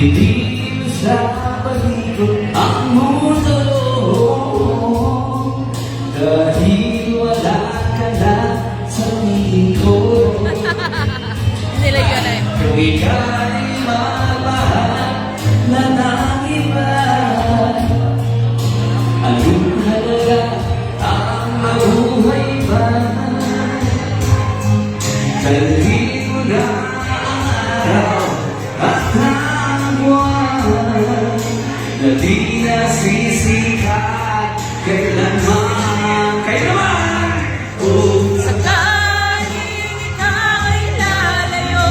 Dilim sa paligid ang mundo, dahil wala ka na sa piling ko. Nilagyan na Kung ika'y mamahal na ng iba, anong halaga ang mabuhay pa? Dalhin mo na ang araw at ang buwan na di nasisikat kailanman. Kayo naman! Oh, sakaling ika'y lalayo,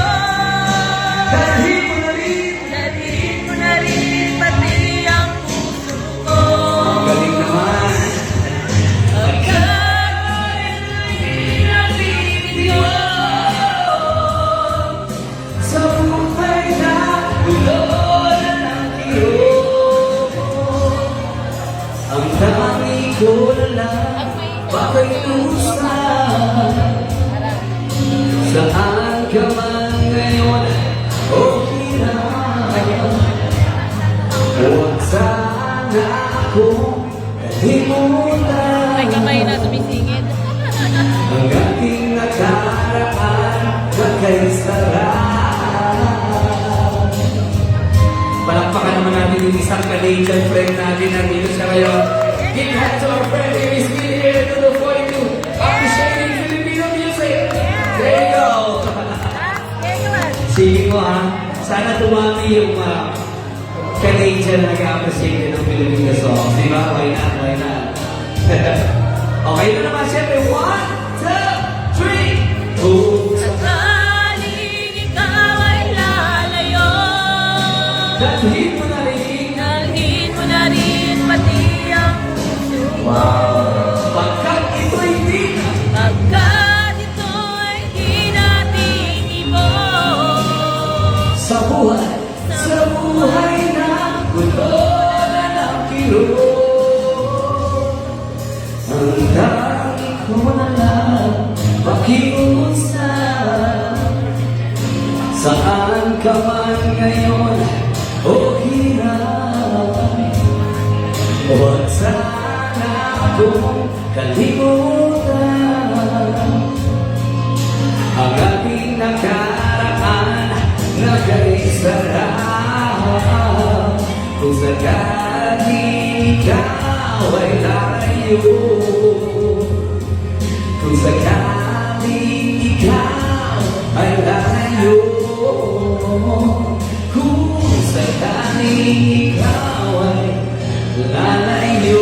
dalhin mo na rin. dalhin mo na rin pati ang puso ko. Galing naman. Pagkat ako'y nabibigyan Sa buhay na bulolan ng tiro, ang tangi ko na lang pakiusap. Saan ka man ngayon o hirap, huwag sana akong kalimutan. may kamay na sumisingit. Ang ating nakaraan na kay sarap. Palakpakan naman natin yung isang Canadian friend natin na dito siya ngayon. Give hands to our friend who is still here to the 42. Appreciating Filipino music. There you go. Sige mo ha, sana tumami yung Canadian na nag-appreciate ng Filipino songs. Diba? Why not? Why not? Okay na naman siyempre. 1, 2, 3. Oh. Sakaling ikaw ay lalayo, Dalhin mo na rin. dalhin mo na rin pati ang puso ko. Pagkat ito'y di na. Pagkat ito'y di natin ibon. Sa buhay na bulolan ng kiro, ang tangi ko na lang pakiusap. Saan ka man ngayon o hirap, huwag sana akong kalimutan. Ang ating nakaraan na kay sarap. Kung sakaling ikaw ay layo, kung sakaling ikaw ay layo, kung sakaling ikaw ay lalayo.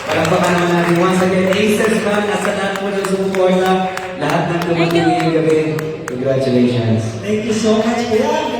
Palakpakan naman natin once again, Aces Band, nasa lahat po ng sumuporta, lahat ng tumutulong yung gabi. Congratulations. Thank you so much. Yeah.